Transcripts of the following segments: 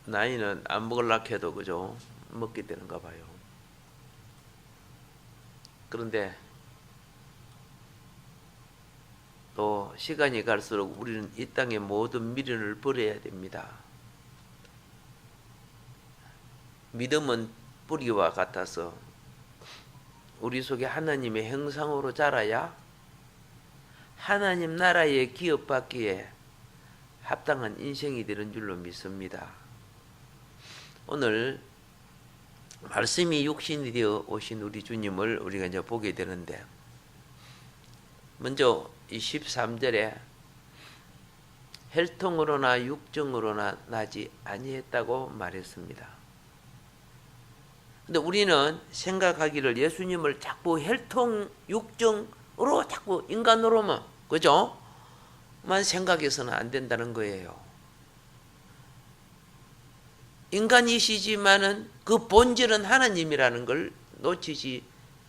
나이는 안 먹으려고 해도 그죠? 먹게 되는가 봐요. 그런데 또 시간이 갈수록 우리는 이 땅의 모든 미련을 버려야 됩니다. 믿음은 뿌리와 같아서 우리 속에 하나님의 형상으로 자라야 하나님 나라의 기업받기에 합당한 인생이 되는 줄로 믿습니다. 오늘 말씀이 육신이 되어 오신 우리 주님을 우리가 이제 보게 되는데, 먼저 이 13절에 혈통으로나 육정으로나 나지 아니했다고 말했습니다. 근데 우리는 생각하기를 예수님을 자꾸 혈통, 육정으로 자꾸 인간으로만, 그죠? 만 생각해서는 안 된다는 거예요. 인간이시지만은 그 본질은 하나님이라는 걸 놓치지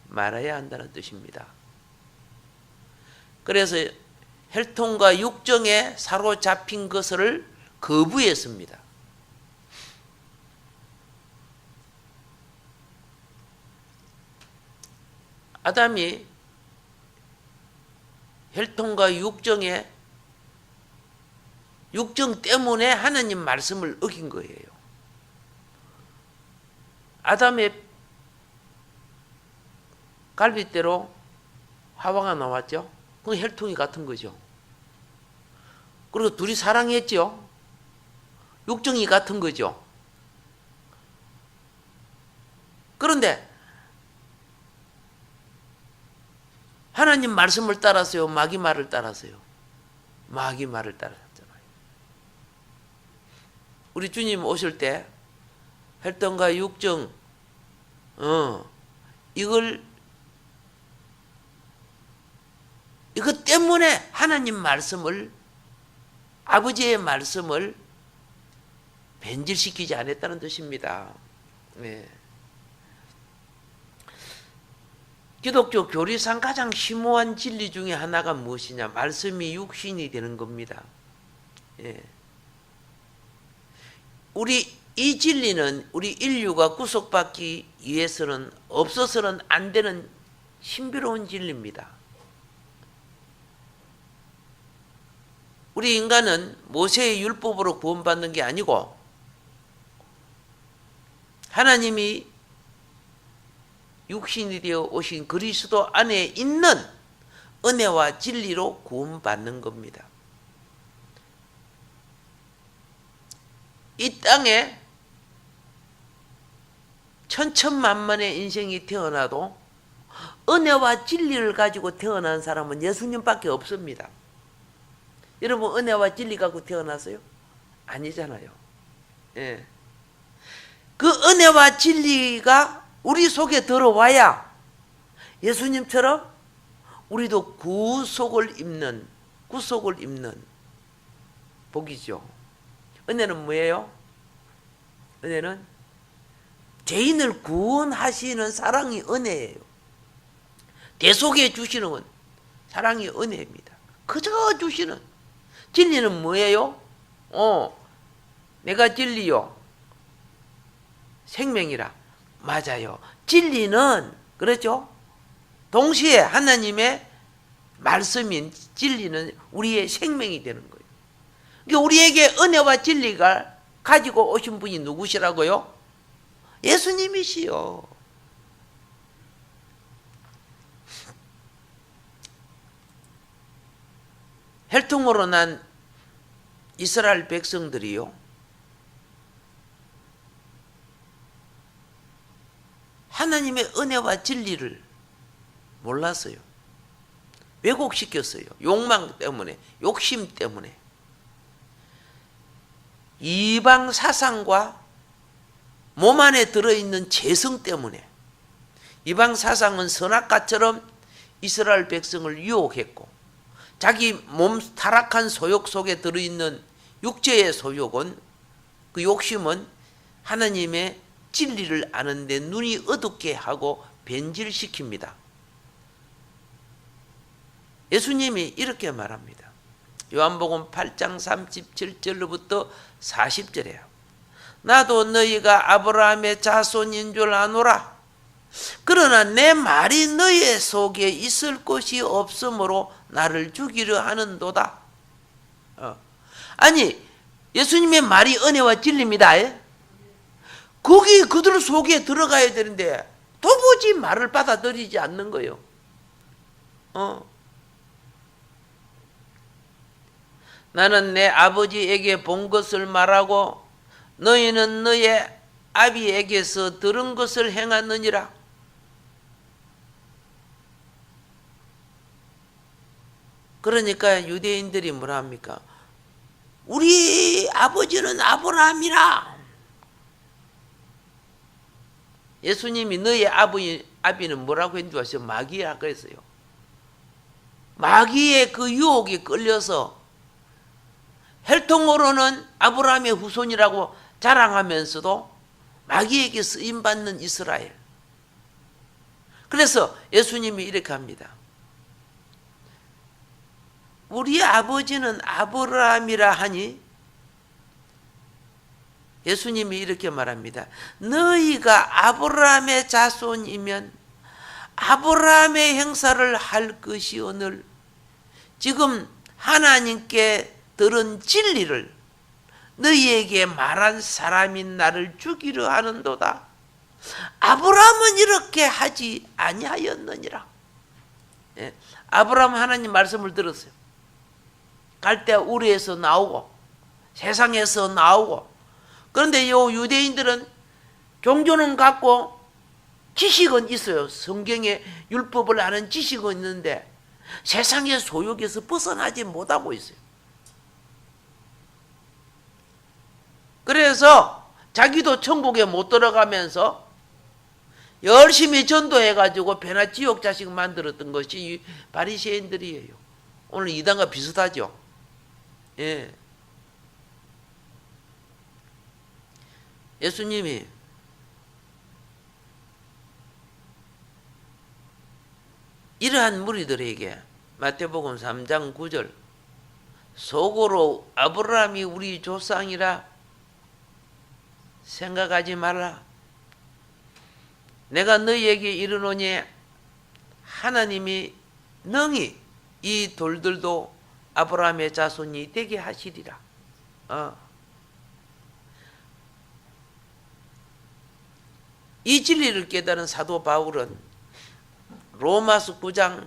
말아야 한다는 뜻입니다. 그래서 혈통과 육정에 사로잡힌 것을 거부했습니다. 아담이 혈통과 육정 때문에 하나님 말씀을 어긴 거예요. 아담의 갈빗대로 하와가 나왔죠. 그 혈통이 같은 거죠. 그리고 둘이 사랑했죠. 육정이 같은 거죠. 그런데 하나님 말씀을 따랐어요? 마귀 말을 따랐어요? 마귀 말을 따랐잖아요. 우리 주님 오실 때 혈통과 육정, 이것 때문에 하나님 말씀을, 아버지의 말씀을 변질시키지 않았다는 뜻입니다. 네. 기독교 교리상 가장 심오한 진리 중에 하나가 무엇이냐? 말씀이 육신이 되는 겁니다. 예. 이 진리는 우리 인류가 구속받기 위해서는 없어서는 안 되는 신비로운 진리입니다. 우리 인간은 모세의 율법으로 구원받는 게 아니고 하나님이 육신이 되어 오신 그리스도 안에 있는 은혜와 진리로 구원받는 겁니다. 이 땅에 천천만만의 인생이 태어나도 은혜와 진리를 가지고 태어난 사람은 예수님밖에 없습니다. 여러분, 은혜와 진리 갖고 태어났어요? 아니잖아요. 예. 그 은혜와 진리가 우리 속에 들어와야 예수님처럼 우리도 구속을 입는 복이죠. 은혜는 뭐예요? 은혜는 죄인을 구원하시는 사랑이 은혜예요. 대속해 주시는 사랑이 은혜입니다. 그저 주시는. 진리는 뭐예요? 내가 진리요, 생명이라. 맞아요. 진리는, 그렇죠? 동시에 하나님의 말씀인 진리는 우리의 생명이 되는 거예요. 그러니까 우리에게 은혜와 진리가 가지고 오신 분이 누구시라고요? 예수님이시요. 혈통으로 난 이스라엘 백성들이요, 하나님의 은혜와 진리를 몰랐어요. 왜곡시켰어요. 욕망 때문에, 욕심 때문에. 이방 사상과 몸 안에 들어있는 재성 때문에. 이방 사상은 선악과처럼 이스라엘 백성을 유혹했고, 자기 몸 타락한 소욕 속에 들어있는 육체의 소욕은, 그 욕심은 하나님의 진리를 아는데 눈이 어둡게 하고 변질시킵니다. 예수님이 이렇게 말합니다. 요한복음 8장 37절로부터 40절에요. 나도 너희가 아브라함의 자손인 줄 아노라. 그러나 내 말이 너희 속에 있을 것이 없으므로 나를 죽이려 하는도다. 아니, 예수님의 말이 은혜와 진리입니다. 거기 그들 속에 들어가야 되는데 도무지 말을 받아들이지 않는 거예요. 나는 내 아버지에게 본 것을 말하고 너희는 너의 아비에게서 들은 것을 행하느니라. 그러니까 유대인들이 뭐라 합니까? 우리 아버지는 아브라함이라. 예수님이 너의 아비는 뭐라고 했는 줄 아세요? 마귀라 그랬어요. 마귀의 그 유혹에 끌려서 혈통으로는 아브라함의 후손이라고 자랑하면서도 마귀에게 쓰임받는 이스라엘. 그래서 예수님이 이렇게 합니다. 우리 아버지는 아브라함이라 하니 예수님이 이렇게 말합니다. 너희가 아브라함의 자손이면 아브라함의 행사를 할 것이오늘 지금 하나님께 들은 진리를 너희에게 말한 사람인 나를 죽이려 하는도다. 아브라함은 이렇게 하지 아니하였느니라. 아브라함 하나님 말씀을 들었어요. 갈대 우리에서 나오고 세상에서 나오고. 그런데 이 유대인들은 종교는 갖고 지식은 있어요. 성경의 율법을 아는 지식은 있는데 세상의 소욕에서 벗어나지 못하고 있어요. 그래서 자기도 천국에 못 들어가면서 열심히 전도해가지고 배나 지옥 자식 만들었던 것이 바리새인들이에요. 오늘 이단과 비슷하죠. 예. 예수님이 이러한 무리들에게 마태복음 3장 9절 속으로 아브라함이 우리 조상이라 생각하지 말라. 내가 너희에게 이르노니 하나님이 능히 이 돌들도 아브라함의 자손이 되게 하시리라. 이 진리를 깨달은 사도 바울은 로마서 9장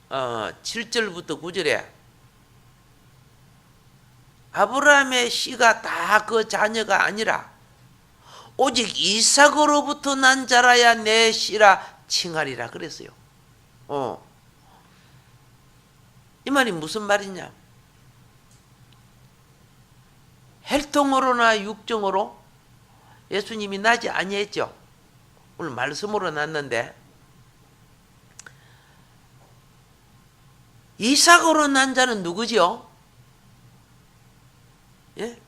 7절부터 9절에 아브라함의 씨가 다 그 자녀가 아니라 오직 이삭으로부터 난 자라야 내 씨라 칭하리라 그랬어요. 이 말이 무슨 말이냐? 혈통으로나 육정으로 예수님이 나지 아니했죠. 오늘 말씀으로 났는데 이삭으로 난 자는 누구지요? 예?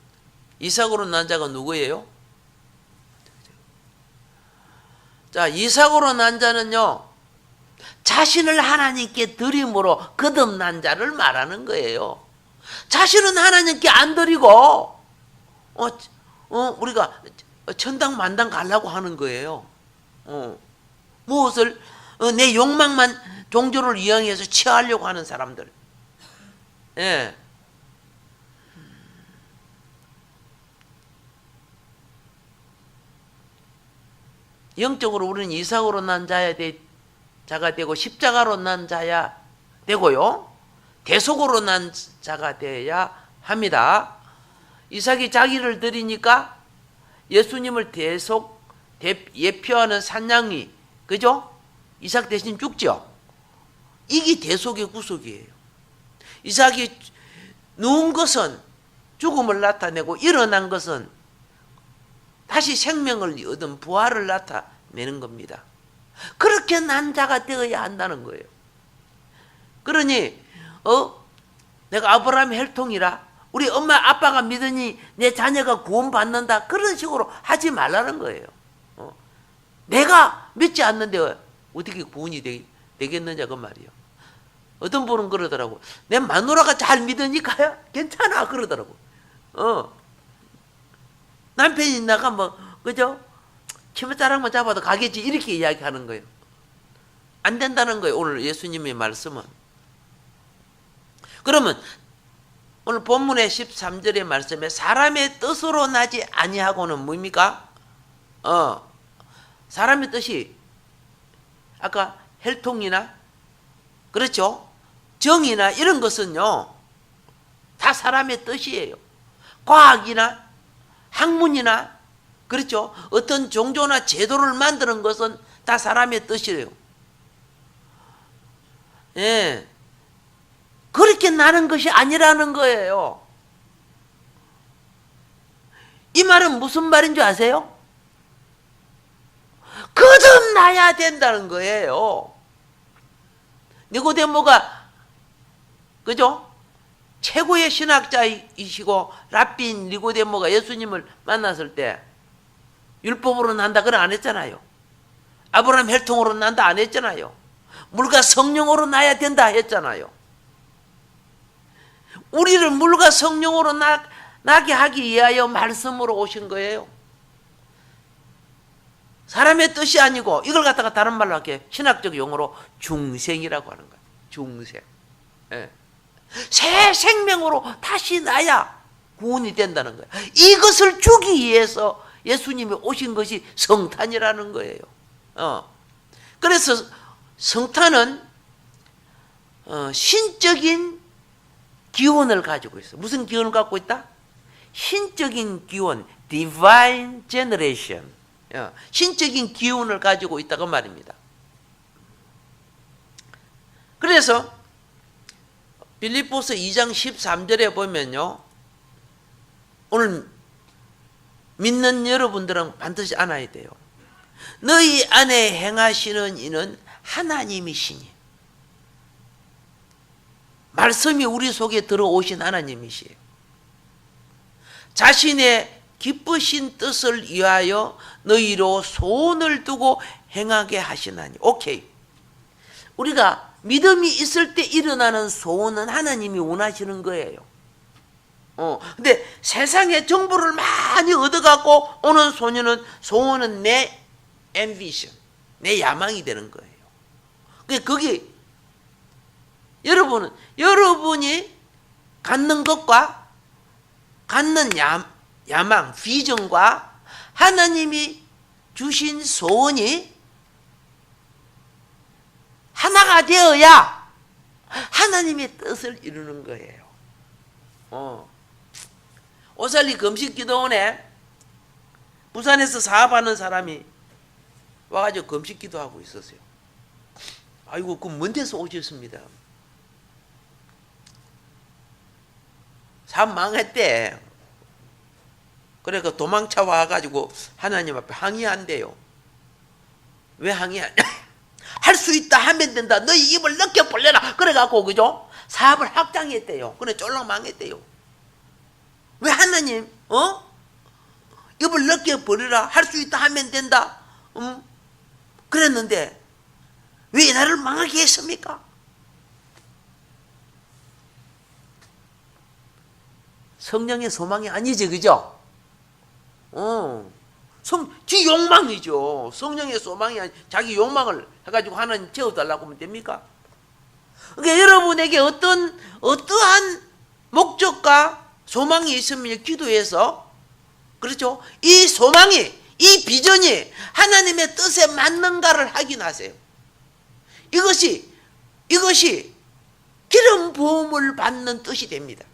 이삭으로 난 자가 누구예요? 자, 이삭으로 난 자는요, 자신을 하나님께 드림으로 거듭난 자를 말하는 거예요. 자신은 하나님께 안 드리고, 우리가 천당 만당 가려고 하는 거예요. 무엇을, 내 욕망만 종교를 이용해서 취하려고 하는 사람들. 예. 영적으로 우리는 이삭으로 난 자가 되고 십자가로 난 자야 되고요. 대속으로 난 자가 되어야 합니다. 이삭이 자기를 드리니까 예수님을 예표하는 산양이, 그죠? 이삭 대신 죽죠? 이게 대속의 구속이에요. 이삭이 누운 것은 죽음을 나타내고 일어난 것은 다시 생명을 얻은 부활을 나타내는 겁니다. 그렇게 난 자가 되어야 한다는 거예요. 그러니 내가 아브라함의 혈통이라 우리 엄마 아빠가 믿으니 내 자녀가 구원받는다 그런 식으로 하지 말라는 거예요. 내가 믿지 않는데 어떻게 구원이 되겠느냐 그 말이에요. 어떤 분은 그러더라고. 내 마누라가 잘 믿으니까요 괜찮아 그러더라고. 남편이 나가 뭐 그죠? 치맛자락만 잡아도 가겠지 이렇게 이야기하는 거예요. 안 된다는 거예요. 오늘 예수님의 말씀은. 그러면 오늘 본문의 13절의 말씀에 사람의 뜻으로 나지 아니하고는 뭡니까? 사람의 뜻이 아까 혈통이나 그렇죠? 정이나 이런 것은요 다 사람의 뜻이에요. 과학이나 학문이나 그렇죠? 어떤 종교나 제도를 만드는 것은 다 사람의 뜻이에요. 예. 그렇게 나는 것이 아니라는 거예요. 이 말은 무슨 말인 줄 아세요? 거듭나야 된다는 거예요. 니고데모가 그죠? 최고의 신학자이시고 랍빈 니고데모가 예수님을 만났을 때 율법으로 난다 그래 안 했잖아요. 아브라함 혈통으로 난다 안 했잖아요. 물과 성령으로 나야 된다 했잖아요. 우리를 물과 성령으로 나게 하기 위하여 말씀으로 오신 거예요. 사람의 뜻이 아니고 이걸 갖다가 다른 말로 할게요. 신학적 용어로 중생이라고 하는 거예요. 중생. 예. 새 생명으로 다시 나야 구원이 된다는 거예요. 이것을 주기 위해서 예수님이 오신 것이 성탄이라는 거예요. 그래서 성탄은 신적인 기원을 가지고 있어. 무슨 기원을 갖고 있다? 신적인 기원, divine generation. 신적인 기운을 가지고 있다고 말입니다. 그래서 빌립보서 2장 13절에 보면요, 오늘 믿는 여러분들은 반드시 알아야 돼요. 너희 안에 행하시는 이는 하나님이시니, 말씀이 우리 속에 들어오신 하나님이시에요. 자신의 기쁘신 뜻을 위하여 너희로 소원을 두고 행하게 하시나니. 오케이. 우리가 믿음이 있을 때 일어나는 소원은 하나님이 원하시는 거예요. 근데 세상의 정보를 많이 얻어갖고 오는 소원은 내 ambition, 내 야망이 되는 거예요. 거기 여러분이 갖는 것과 갖는 야망, 비전과 하나님이 주신 소원이 하나가 되어야 하나님의 뜻을 이루는 거예요. 오살리 금식기도원에 부산에서 사업하는 사람이 와가지고 금식기도하고 있었어요. 아이고, 그 먼 데서 오셨습니다. 사업 망했대. 그래서 도망쳐 와가지고 하나님 앞에 항의한대요. 왜 항의하냐? 할 수 있다 하면 된다. 너희 입을 넓게 벌려라. 그래갖고 그죠? 사업을 확장했대요. 그래 쫄랑 망했대요. 왜 하나님 입을 넓게 벌려라. 할 수 있다 하면 된다. 그랬는데 왜 나를 망하게 했습니까? 성령의 소망이 아니지, 그죠? 지 욕망이죠. 성령의 소망이 아니, 자기 욕망을 해가지고 하나님 채워달라고 하면 됩니까? 그러니까 여러분에게 어떠한 목적과 소망이 있으면 기도해서, 그렇죠? 이 소망이, 이 비전이 하나님의 뜻에 맞는가를 확인하세요. 이것이 기름 부음을 받는 뜻이 됩니다.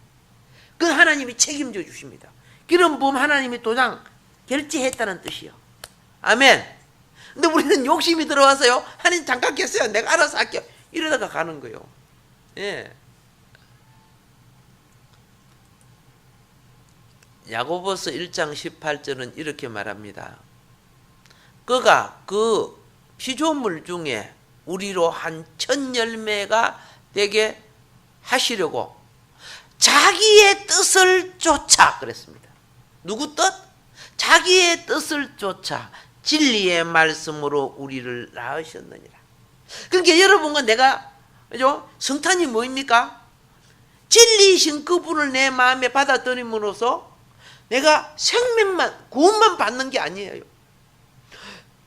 그 하나님이 책임져 주십니다. 기름 부음 하나님이 도장 결제했다는 뜻이요. 아멘. 근데 우리는 욕심이 들어와서요. 하나님 잠깐 계세요. 내가 알아서 할게요. 이러다가 가는 거예요. 예. 야고보서 1장 18절은 이렇게 말합니다. 그가 그 피조물 중에 우리로 한 첫 열매가 되게 하시려고 자기의 뜻을 쫓아 그랬습니다. 누구 뜻? 자기의 뜻을 쫓아 진리의 말씀으로 우리를 낳으셨느니라. 그러니까 여러분과 내가, 그죠? 성탄이 뭐입니까? 진리이신 그분을 내 마음에 받아들임으로써 내가 생명만, 구원만 받는 게 아니에요.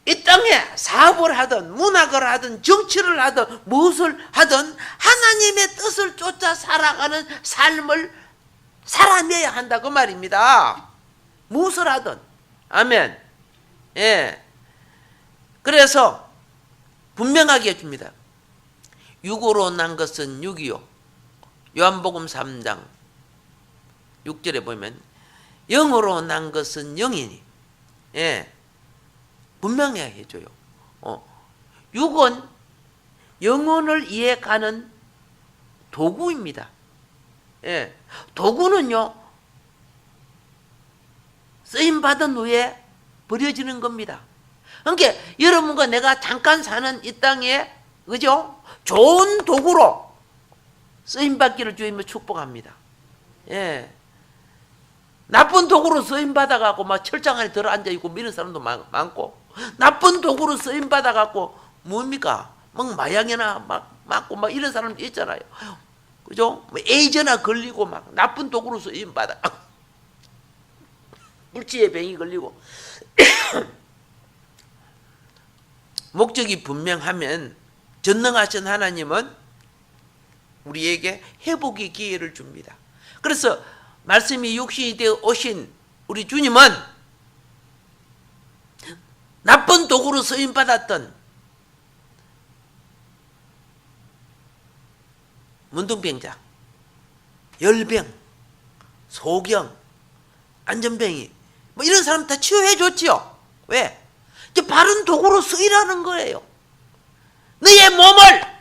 이 땅에 사업을 하든 문학을 하든 정치를 하든 무엇을 하든 하나님의 뜻을 쫓아 살아가는 삶을 살아내야 한다 그 말입니다. 무엇을 하든. 아멘. 예. 그래서 분명하게 해줍니다. 육으로 난 것은 육이요. 요한복음 3장 6절에 보면 영으로 난 것은 영이니. 예. 분명히 해줘요. 육은 영혼을 이해가는 도구입니다. 예. 도구는요, 쓰임받은 후에 버려지는 겁니다. 그러니까 여러분과 내가 잠깐 사는 이 땅에, 그죠? 좋은 도구로 쓰임받기를 주님이 축복합니다. 예. 나쁜 도구로 쓰임받아갖고 막 철장 안에 들어 앉아있고 이런 사람도 많고, 나쁜 도구로 쓰임받아갖고 뭡니까? 막 마약이나 막 맞고 막 이런 사람도 있잖아요. 그죠? 뭐 에이즈나 걸리고 막 나쁜 도구로 쓰임받아. 물질의 병이 걸리고. 목적이 분명하면 전능하신 하나님은 우리에게 회복의 기회를 줍니다. 그래서 말씀이 육신이 되어 오신 우리 주님은 나쁜 도구로 쓰임받았던 문둥병자, 열병, 소경, 안전병이 뭐 이런 사람 다 치유해 줬지요. 왜? 이제 바른 도구로 쓰이라는 거예요. 너의 몸을,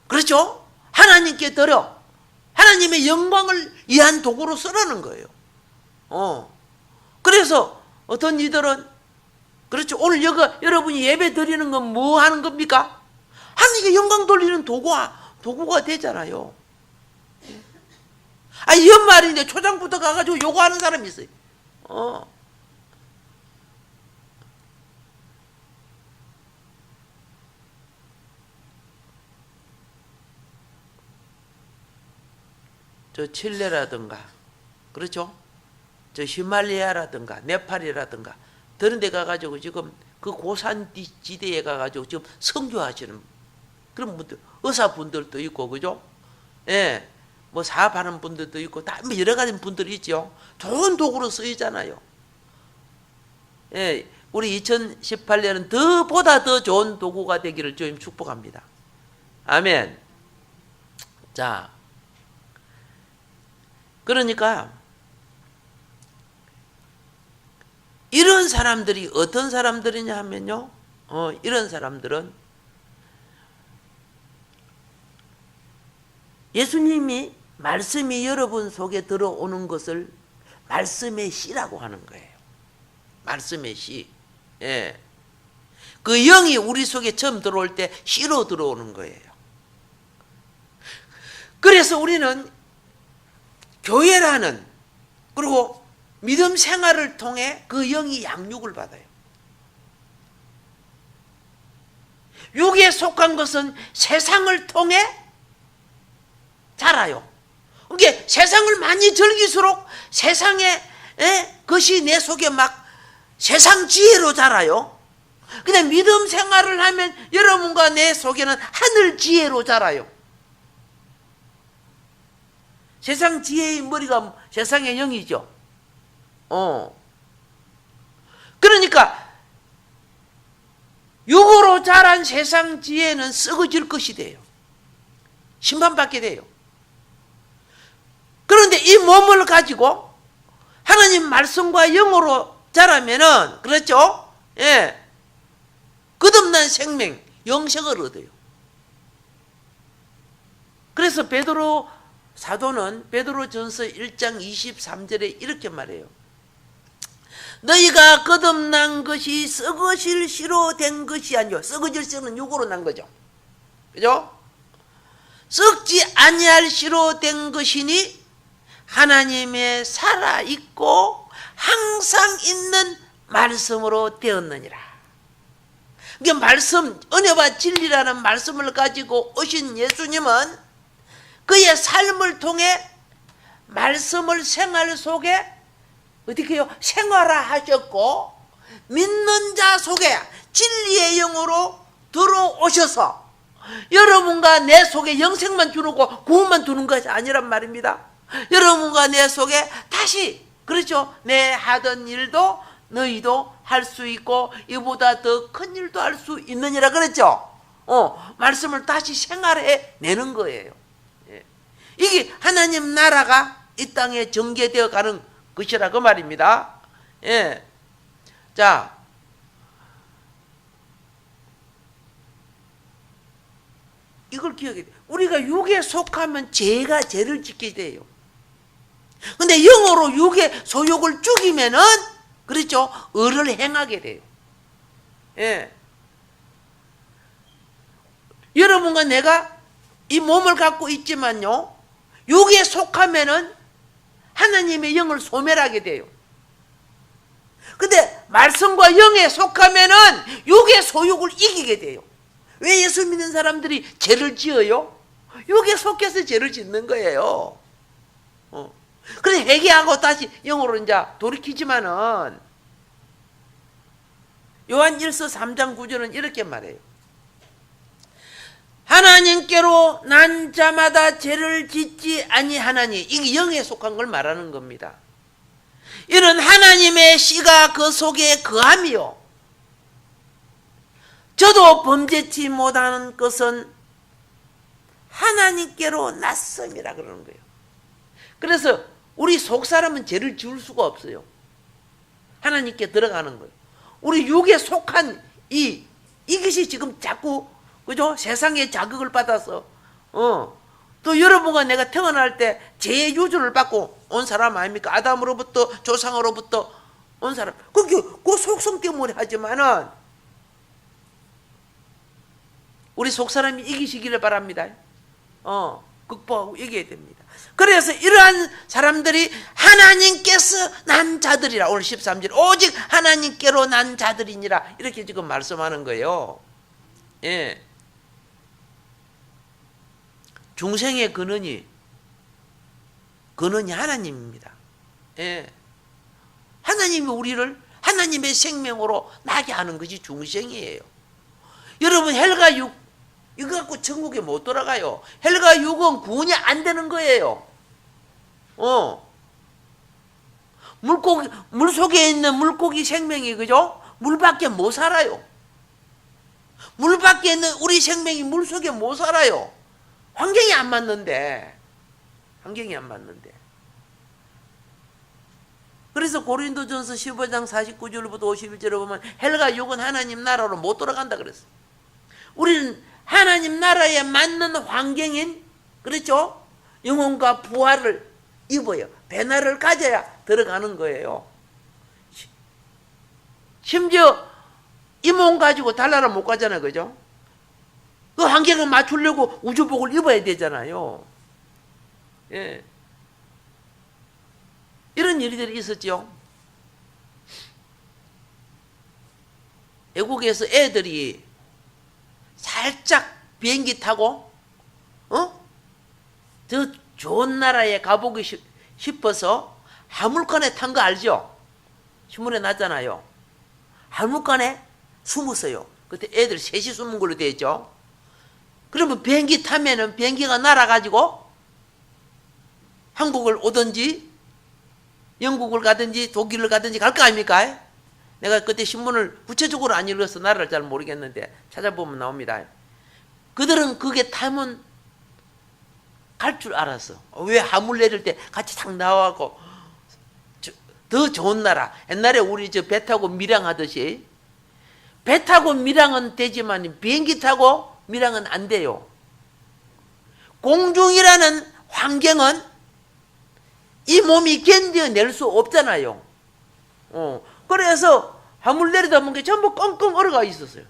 그렇죠? 하나님께 드려 하나님의 영광을 위한 도구로 쓰라는 거예요. 그래서 어떤 이들은, 그렇죠, 오늘 여러분이 예배 드리는 건 뭐 하는 겁니까? 하나님께 영광 돌리는 도구가 되잖아요. 연말인데 초장부터 가가지고 요구하는 사람이 있어요. 저 칠레라든가, 그렇죠? 저 히말라야라든가 네팔이라든가 그런 데 가가지고 지금 그 고산 지대에 가가지고 지금 선교하시는 그런 분들, 의사분들도 있고, 그죠? 예, 뭐 사업하는 분들도 있고, 다 여러 가지 분들이 있죠. 좋은 도구로 쓰이잖아요. 예, 우리 2018년은 보다 더 좋은 도구가 되기를 주님 축복합니다. 아멘. 자, 그러니까 이런 사람들이 어떤 사람들이냐 하면요, 이런 사람들은 예수님이 말씀이 여러분 속에 들어오는 것을 말씀의 씨라고 하는 거예요. 말씀의 씨. 예. 그 영이 우리 속에 처음 들어올 때 씨로 들어오는 거예요. 그래서 우리는 교회라는, 그리고 믿음 생활을 통해 그 영이 양육을 받아요. 육에 속한 것은 세상을 통해 자라요. 그러니까 세상을 많이 즐길수록 세상의 것이 내 속에 막 세상 지혜로 자라요. 근데 믿음 생활을 하면 여러분과 내 속에는 하늘 지혜로 자라요. 세상 지혜의 머리가 세상의 영이죠. 그러니까 육으로 자란 세상 지혜는 썩어질 것이 돼요. 심판받게 돼요. 그런데 이 몸을 가지고 하나님 말씀과 영으로 자라면은, 그렇죠? 예. 거듭난 생명, 영생을 얻어요. 그래서 베드로 사도는 베드로전서 1장 23절에 이렇게 말해요. 너희가 거듭난 것이 썩어질 씨로 된 것이 아니요. 썩어질 씨는 육으로 난 거죠. 그죠? 썩지 아니할 씨로 된 것이니 하나님의 살아있고 항상 있는 말씀으로 되었느니라. 그러니까 말씀, 은혜와 진리라는 말씀을 가지고 오신 예수님은 그의 삶을 통해 말씀을 생활 속에 어떻게 해요? 생활화하셨고 믿는 자 속에 진리의 영으로 들어오셔서 여러분과 내 속에 영생만 주는 거 구원만 두는 것이 아니란 말입니다. 여러분과 내 속에 다시 그렇죠. 내 하던 일도 너희도 할 수 있고 이보다 더 큰 일도 할 수 있느니라 그랬죠. 말씀을 다시 생활해 내는 거예요. 예. 이게 하나님 나라가 이 땅에 전개되어 가는 것이라 그 말입니다. 예. 자, 이걸 기억해야 돼요. 우리가 육에 속하면 죄를 짓게 돼요. 근데 영으로 육의 소욕을 죽이면은 그렇죠. 의를 행하게 돼요. 예. 여러분과 내가 이 몸을 갖고 있지만요. 육에 속하면은 하나님의 영을 소멸하게 돼요. 근데 말씀과 영에 속하면은 육의 소욕을 이기게 돼요. 왜 예수 믿는 사람들이 죄를 지어요? 육에 속해서 죄를 짓는 거예요. 그래서 회개하고 다시 영으로 이제 돌이키지만은 요한 1서 3장 9절은 이렇게 말해요. 하나님께로 난 자마다 죄를 짓지 아니하나니, 이게 영에 속한 걸 말하는 겁니다. 이는 하나님의 씨가 그 속에 거함이요 저도 범죄치 못하는 것은 하나님께로 났음이라 그러는 거예요. 그래서 우리 속 사람은 죄를 지을 수가 없어요. 하나님께 들어가는 거예요. 우리 육에 속한 이것이 지금 자꾸 그죠? 세상의 자극을 받아서 또 여러분과 내가 태어날 때 죄의 유전을 받고 온 사람 아닙니까? 아담으로부터 조상으로부터 온 사람. 그 속성 때문에 하지만은 우리 속 사람이 이기시기를 바랍니다. 극복하고 이겨야 됩니다. 그래서 이러한 사람들이 하나님께서 난 자들이라, 오늘 13절 오직 하나님께로 난 자들이니라 이렇게 지금 말씀하는 거예요. 예. 중생의 근원이 하나님입니다. 예. 하나님이 우리를 하나님의 생명으로 나게 하는 것이 중생이에요. 여러분 헬가 6 이거 갖고 천국에 못 돌아가요. 헬가 6은 구원이 안 되는 거예요. 물 속에 있는 물고기 생명이 그죠? 물밖에 못 살아요. 물 밖에 있는 우리 생명이 물 속에 못 살아요. 환경이 안 맞는데. 그래서 고린도전서 15장 49절부터 51절에 보면 헬가 6은 하나님 나라로 못 돌아간다 그랬어요. 우리는 하나님 나라에 맞는 환경인 그렇죠? 영혼과 부활을 입어요. 배나를 가져야 들어가는 거예요. 심지어 이 몸 가지고 달나라 못 가잖아요. 그죠? 그 환경을 맞추려고 우주복을 입어야 되잖아요. 예. 이런 일들이 있었죠. 외국에서 애들이 살짝 비행기 타고 저 좋은 나라에 가보고 싶어서 화물칸에 탄 거 알죠? 신문에 났잖아요. 화물칸에 숨었어요. 그때 애들 셋이 숨은 걸로 되어 있죠. 그러면 비행기 타면은 비행기가 날아가지고 한국을 오든지 영국을 가든지 독일을 가든지 갈 거 아닙니까? 내가 그때 신문을 구체적으로 안 읽어서 나라를 잘 모르겠는데 찾아보면 나옵니다. 그들은 그게 타면 갈 줄 알았어. 왜 화물 내릴 때 같이 탁 나와갖고 더 좋은 나라. 옛날에 우리 저 배 타고 밀양하듯이 배 타고 밀양은 되지만 비행기 타고 밀양은 안 돼요. 공중이라는 환경은 이 몸이 견뎌낼 수 없잖아요. 그래서 화물 내리다 보니까 전부 꽁꽁 얼어가 있었어요.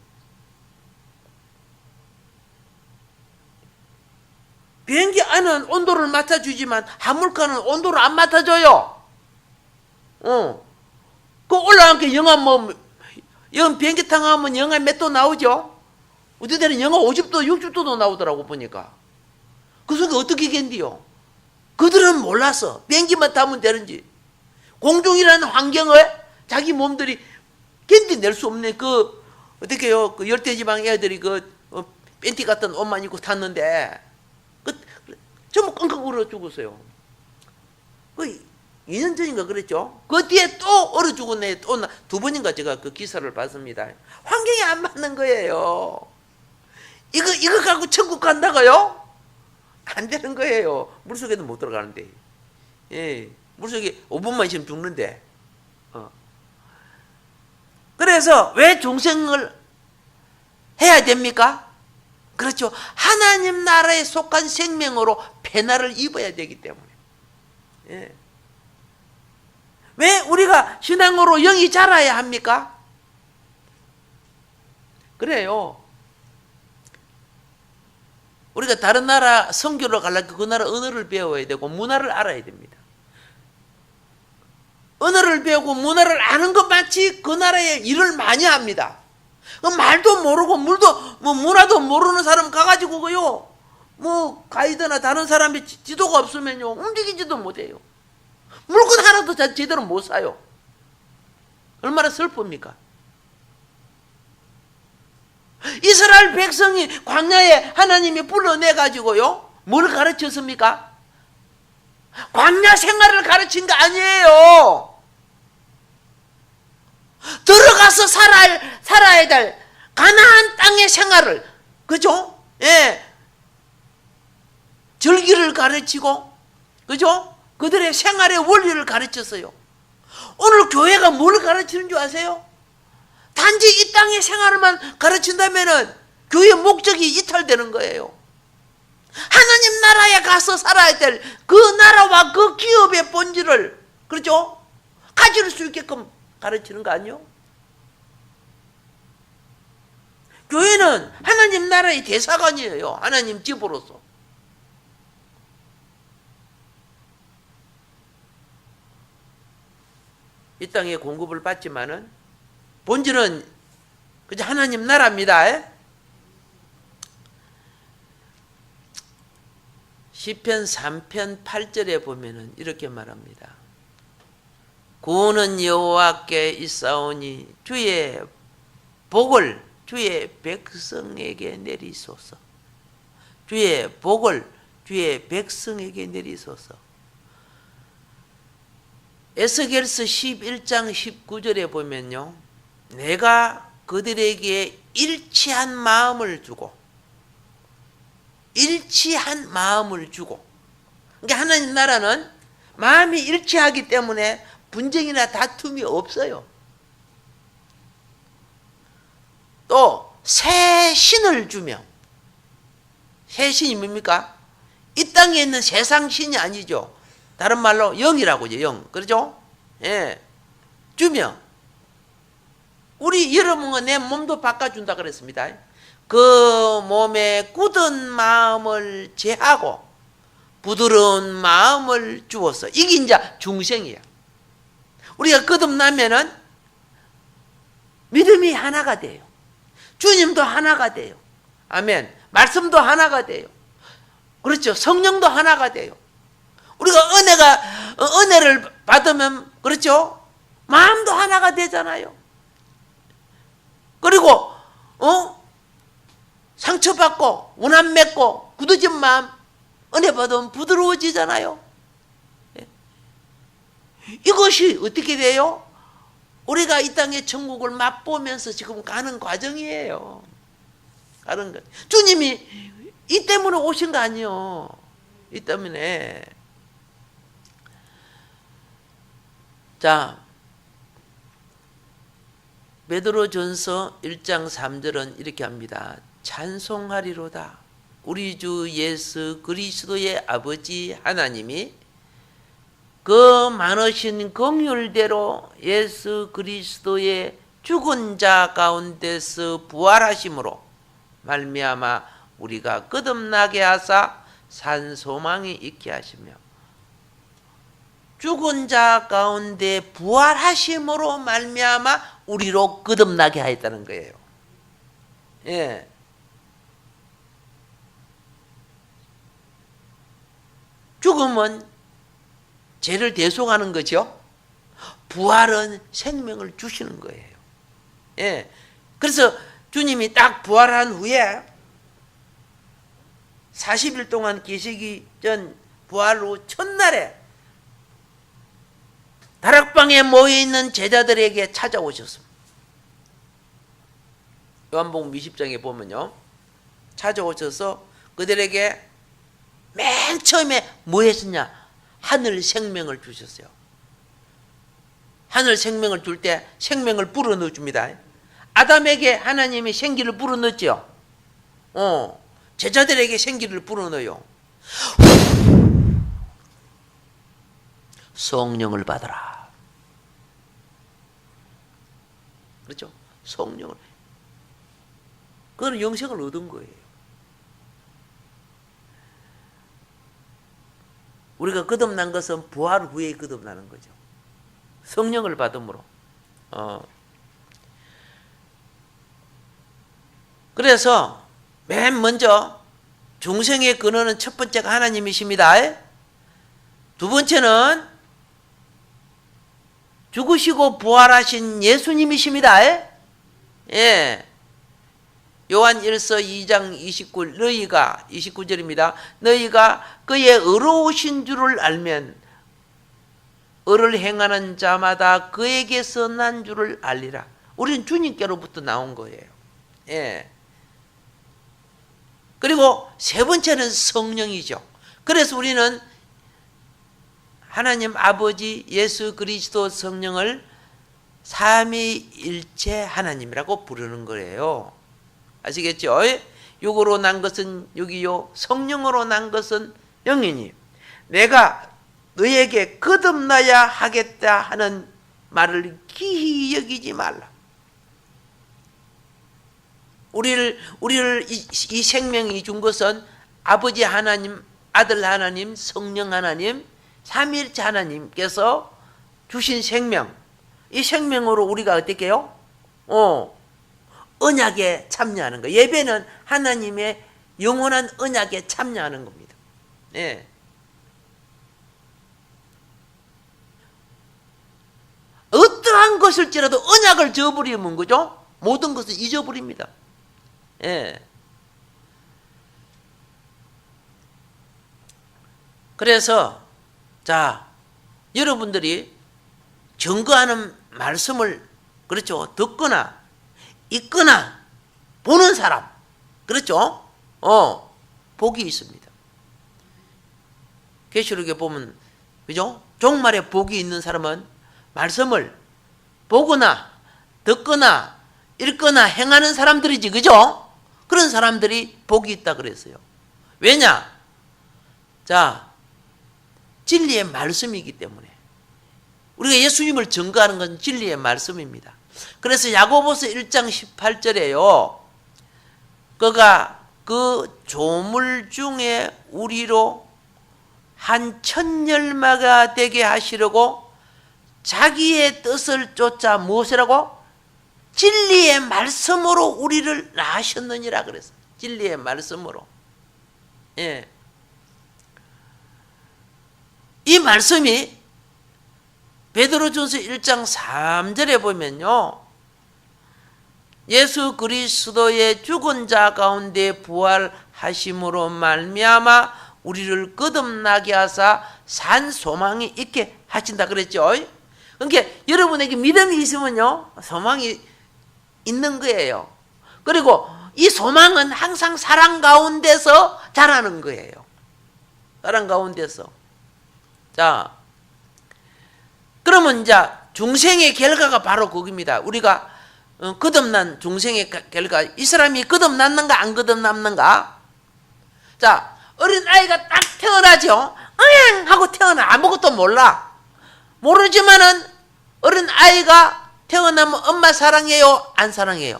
비행기 안은 온도를 맡아주지만 화물칸은 온도를 안 맡아줘요. 그 올라가니까 영하 비행기 타면 영하 몇 도 나오죠? 어떤 때는 영하 50도, 60도도 나오더라고 보니까. 그 속에 어떻게 견디요? 그들은 몰랐어. 비행기만 타면 되는지. 공중이라는 환경을 자기 몸들이 견뎌낼 수 없네. 그 어떻게요? 그 열대지방 애들이 그 팬티 같은 옷만 입고 탔는데 전부 끙끙 얼어 죽었어요. 그 2년 전인가 그랬죠. 그 뒤에 또 얼어 죽었네. 또 두 번인가 제가 그 기사를 봤습니다. 환경이 안 맞는 거예요. 이거 갖고 천국 간다고요? 안 되는 거예요. 물속에도 못 들어가는데. 예, 물속에 5분만 있으면 죽는데. 그래서 왜 중생을 해야 됩니까? 그렇죠. 하나님 나라에 속한 생명으로 페나를 입어야 되기 때문에. 예. 왜 우리가 신앙으로 영이 자라야 합니까? 그래요. 우리가 다른 나라 선교를 가려면 그 나라 언어를 배워야 되고 문화를 알아야 됩니다. 언어를 배우고 문화를 아는 것 마치 그 나라의 일을 많이 합니다. 말도 모르고 문화도 모르는 사람 가가지고 가이드나 다른 사람이 지도가 없으면요 움직이지도 못해요. 물건 하나도 제대로 못 사요. 얼마나 슬픕니까? 이스라엘 백성이 광야에 하나님이 불러내가지고요 뭘 가르쳤습니까? 광야 생활을 가르친 거 아니에요. 들어가서 살아야 될 가나안 땅의 생활을, 그죠? 예. 절기를 가르치고, 그죠? 그들의 생활의 원리를 가르쳤어요. 오늘 교회가 뭘 가르치는 줄 아세요? 단지 이 땅의 생활만 가르친다면은 교회의 목적이 이탈되는 거예요. 하나님 나라에 가서 살아야 될 그 나라와 그 기업의 본질을, 그렇죠? 가질 수 있게끔 가르치는 거 아니요? 교회는 하나님 나라의 대사관이에요. 하나님 집으로서. 이 땅에 공급을 받지만은 본질은 그저 하나님 나라입니다. 시편 3편 8절에 보면은 이렇게 말합니다. 구원은 여호와께 있사오니 주의 복을 주의 백성에게 내리소서. 주의 복을 주의 백성에게 내리소서. 에스겔서 11장 19절에 보면요, 내가 그들에게 일치한 마음을 주고, 일치한 마음을 주고. 그러니까 하나님 나라는 마음이 일치하기 때문에 분쟁이나 다툼이 없어요. 또 새 신을 주며, 새 신이 뭡니까? 이 땅에 있는 세상 신이 아니죠. 다른 말로 영이라고요. 영. 그렇죠? 예. 주며, 우리 여러분은 내 몸도 바꿔준다 그랬습니다. 그 몸에 굳은 마음을 제하고 부드러운 마음을 주었어. 이게 이제 중생이야. 우리가 거듭나면은 믿음이 하나가 돼요. 주님도 하나가 돼요. 아멘. 말씀도 하나가 돼요. 그렇죠. 성령도 하나가 돼요. 우리가 은혜를 받으면, 그렇죠, 마음도 하나가 되잖아요. 그리고 상처받고 원한 맺고 굳어진 마음 은혜 받으면 부드러워지잖아요. 이것이 어떻게 돼요? 우리가 이 땅의 천국을 맛보면서 지금 가는 과정이에요. 가는 것. 주님이 이 때문에 오신 거 아니에요. 이 때문에. 자, 베드로전서 1장 3절은 이렇게 합니다. 찬송하리로다. 우리 주 예수 그리스도의 아버지 하나님이 그 많으신 긍휼대로 예수 그리스도의 죽은 자 가운데서 부활하심으로 말미암아 우리가 거듭나게 하사 산 소망이 있게 하시며, 죽은 자 가운데 부활하심으로 말미암아 우리로 거듭나게 하였다는 거예요. 예. 죽음은 죄를 대속하는 거죠. 부활은 생명을 주시는 거예요. 예. 그래서 주님이 딱 부활한 후에 40일 동안 계시기 전 부활 후 첫날에 다락방에 모여있는 제자들에게 찾아오셨습니다. 요한복음 20장에 보면요, 찾아오셔서 그들에게 맨 처음에 뭐 했었냐? 하늘 생명을 주셨어요. 하늘 생명을 줄 때 생명을 불어넣어 줍니다. 아담에게 하나님이 생기를 불어넣었죠. 제자들에게 생기를 불어넣어요. 성령을 받아라. 그렇죠? 성령을. 그건 영생을 얻은 거예요. 우리가 거듭난 것은 부활 후에 거듭나는 거죠. 성령을 받음으로. 그래서 맨 먼저 중생의 근원은 첫 번째가 하나님이십니다. 두 번째는 죽으시고 부활하신 예수님이십니다. 예. 요한 1서 2장 29절입니다. 너희가 그의 의로우신 줄을 알면 의를 행하는 자마다 그에게서 난 줄을 알리라. 우리는 주님께로부터 나온 거예요. 예. 그리고 세 번째는 성령이죠. 그래서 우리는 하나님 아버지, 예수 그리스도, 성령을 삼위일체 하나님이라고 부르는 거예요. 아시겠죠? 육으로 난 것은 육이요, 성령으로 난 것은 영이니 내가 너에게 거듭나야 하겠다 하는 말을 기히 여기지 말라. 우리를 이 생명이 준 것은 아버지 하나님, 아들 하나님, 성령 하나님, 삼위일체 하나님께서 주신 생명. 이 생명으로 우리가 어떻게 해요? 언약에 참여하는 거예요. 예배는 하나님의 영원한 언약에 참여하는 겁니다. 예. 어떠한 것일지라도 언약을 저버리면 그죠? 모든 것을 잊어버립니다. 예. 그래서 자, 여러분들이 증거하는 말씀을 그렇죠? 듣거나 읽거나 보는 사람, 그렇죠? 복이 있습니다. 계시록에 보면 그죠? 종말에 복이 있는 사람은 말씀을 보거나 듣거나 읽거나 행하는 사람들이지, 그죠? 그런 사람들이 복이 있다 그랬어요. 왜냐? 자, 진리의 말씀이기 때문에. 우리가 예수님을 증거하는 건 진리의 말씀입니다. 그래서 야고보서 1장 18절에요. 그가 그 조물 중에 우리로 한 천열마가 되게 하시려고 자기의 뜻을 쫓아 무엇이라고? 진리의 말씀으로 우리를 낳으셨느니라 그랬어요. 진리의 말씀으로. 예. 이 말씀이 베드로전서 1장 3절에 보면요, 예수 그리스도의 죽은 자 가운데 부활하심으로 말미암아 우리를 거듭나게 하사 산 소망이 있게 하신다 그랬죠. 그러니까 여러분에게 믿음이 있으면요, 소망이 있는 거예요. 그리고 이 소망은 항상 사랑 가운데서 자라는 거예요. 사랑 가운데서. 자, 그러면 이제 중생의 결과가 바로 그겁니다. 우리가 거듭난 중생의 결과, 이 사람이 거듭났는가 안 거듭났는가? 자, 어린 아이가 딱 태어나죠. 응 하고 태어나. 아무것도 몰라. 모르지만은 어린 아이가 태어나면 엄마 사랑해요? 안 사랑해요?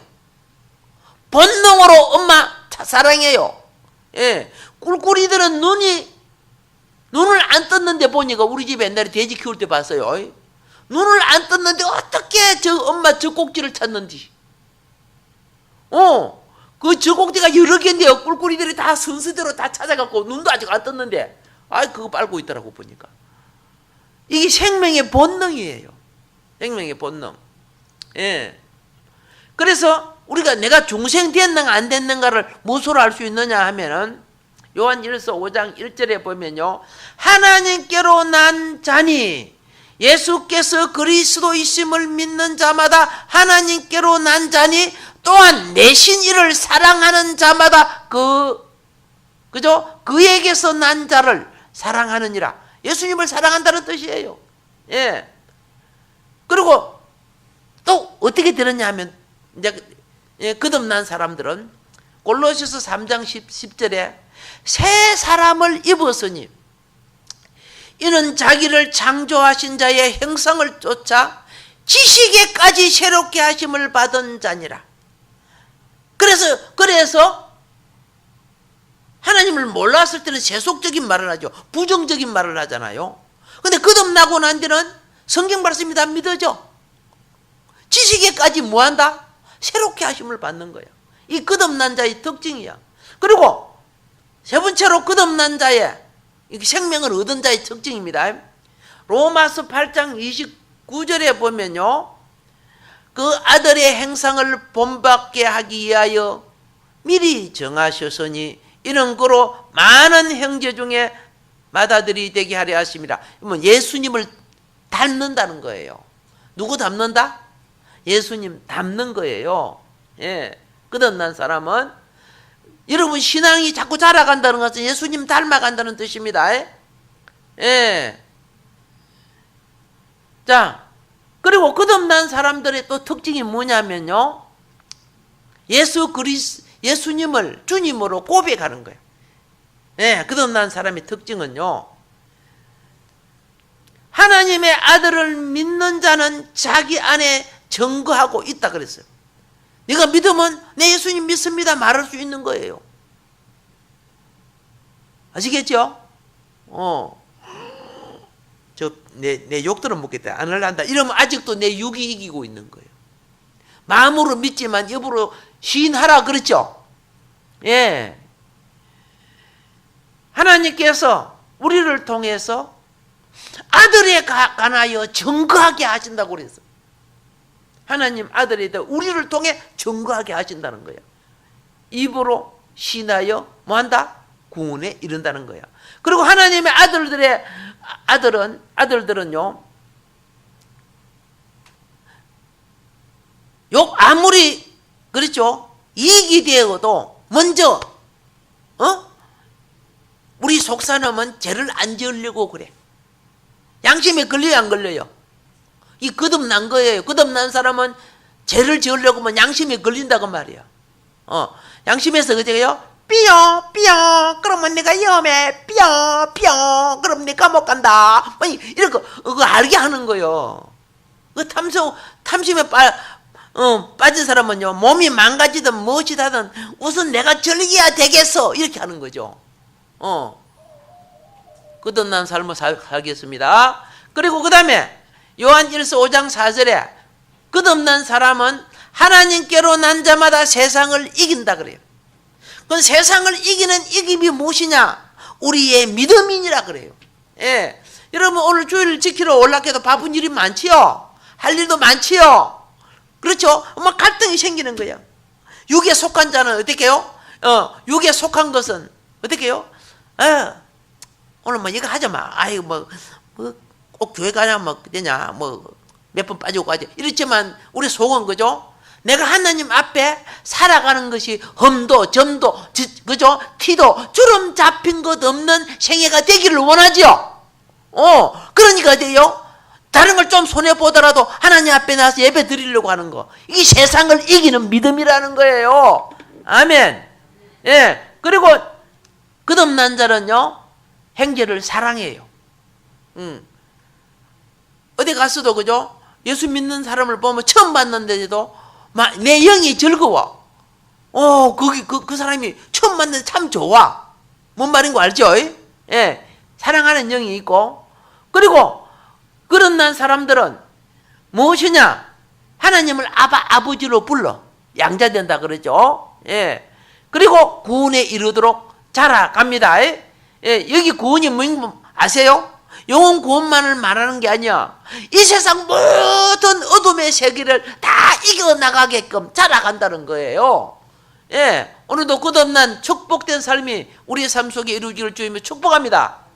본능으로 엄마 사랑해요. 예. 꿀꿀이들은 눈을 안 떴는데 보니까, 우리 집에 옛날에 돼지 키울 때 봤어요. 눈을 안 떴는데 어떻게 저 엄마 젖꼭지를 찾는지. 그 젖꼭지가 여러 개인데요. 꿀꿀이들이 다 순서대로 다 찾아갖고 눈도 아직 안 떴는데, 그거 빨고 있더라고 보니까. 이게 생명의 본능이에요. 생명의 본능. 예. 그래서 우리가 내가 중생 됐는가 안 됐는가를 무엇으로 알 수 있느냐 하면은 요한 1서 5장 1절에 보면요. 하나님께로 난 자니 예수께서 그리스도이심을 믿는 자마다 하나님께로 난 자니 또한 내신 이를 사랑하는 자마다 그죠? 그에게서 난 자를 사랑하느니라. 예수님을 사랑한다는 뜻이에요. 예. 그리고 또 어떻게 들었냐 하면 이제 거듭난 사람들은 골로새서 3장 10절에 새 사람을 입었으니 이는 자기를 창조하신 자의 형상을 쫓아 지식에까지 새롭게 하심을 받은 자니라. 그래서 하나님을 몰랐을 때는 세속적인 말을 하죠. 부정적인 말을 하잖아요. 근데 거듭나고 난 뒤는 성경 말씀이 다 믿어져. 지식에까지 뭐한다? 새롭게 하심을 받는 거야. 이 거듭난 자의 특징이야. 그리고 세 번째로 거듭난 자의 생명을 얻은 자의 특징입니다. 로마서 8장 29절에 보면요. 그 아들의 행상을 본받게 하기 위하여 미리 정하셨으니 이는 그로 많은 형제 중에 맏아들이 되게 하려 하심이라. 예수님을 닮는다는 거예요. 누구 닮는다? 예수님 닮는 거예요. 예. 거듭난 사람은 여러분 신앙이 자꾸 자라간다는 것은 예수님 닮아간다는 뜻입니다. 예. 자, 그리고 거듭난 사람들의 또 특징이 뭐냐면요. 예수님을 주님으로 고백하는 거예요. 예, 거듭난 사람의 특징은요. 하나님의 아들을 믿는 자는 자기 안에 증거하고 있다 그랬어요. 네가 믿으면 내 예수님 믿습니다 말할 수 있는 거예요. 아시겠죠? 내 욕들은 먹겠다. 안 할란다. 이러면 아직도 내 육이 이기고 있는 거예요. 마음으로 믿지만 입으로 시인하라 그랬죠? 예. 하나님께서 우리를 통해서 아들에 관하여 증거하게 하신다고 그랬어요. 하나님 아들에 대해 우리를 통해 증거하게 하신다는 거예요. 입으로 시인하여 뭐한다? 구원에 이른다는 거예요. 그리고 하나님의 아들들은요, 아무리 그렇죠? 이익이 되어도 먼저 우리 속사람은 죄를 안 지으려고 그래. 양심에 걸려요, 안 걸려요? 이 거듭난 거예요. 거듭난 사람은 죄를 지으려고 하면 양심에 걸린다고 말이야. 양심에서 그제요? 삐용 삐용 그러면 내가 위험해. 삐용 삐용 그럼 내가 못 간다. 이런 거 그거 알게 하는 거요. 그 탐심에 빠진 사람은요, 몸이 망가지든 무엇이든 우선 내가 즐겨야 되겠어 이렇게 하는 거죠. 거듭난 삶을 살겠습니다. 그리고 그 다음에 요한 1서 5장 4절에 거듭난 사람은 하나님께로 난 자마다 세상을 이긴다 그래요. 그 세상을 이기는 이김이 무엇이냐? 우리의 믿음이니라 그래요. 예. 여러분 오늘 주일을 지키러 올라가도 바쁜 일이 많지요. 할 일도 많지요. 그렇죠? 갈등이 생기는 거예요. 육에 속한 자는 어떻게 해요? 육에 속한 것은 어떻게 해요? 오늘 이거 하자 마. 아이고 꼭 교회 가냐 되냐 몇 번 빠지고 가지. 이렇지만 우리 속은 그죠? 내가 하나님 앞에 살아가는 것이 험도 점도 그죠? 티도 주름 잡힌 것 없는 생애가 되기를 원하지요. 그러니까 돼요. 다른 걸 좀 손해 보더라도 하나님 앞에 나서 예배 드리려고 하는 거. 이게 세상을 이기는 믿음이라는 거예요. 아멘. 예. 그리고 거듭난 자는요, 형제를 사랑해요. 어디 갔어도 그죠? 예수 믿는 사람을 보면 처음 봤는데도 내 영이 즐거워. 그 사람이 처음 만났는데 참 좋아. 뭔 말인 거 알죠? 예. 사랑하는 영이 있고, 그리고 거듭난 사람들은 무엇이냐? 하나님을 아버지로 불러. 양자된다 그러죠? 예. 그리고 구원에 이르도록 자라갑니다. 예. 여기 구원이 뭔지 아세요? 영혼 구원만을 말하는 게 아니야. 이 세상 모든 어둠의 세계를 다 이겨나가게끔 자라간다는 거예요. 예, 오늘도 끝없는 축복된 삶이 우리의 삶 속에 이루어지기를 주님을 축복합니다.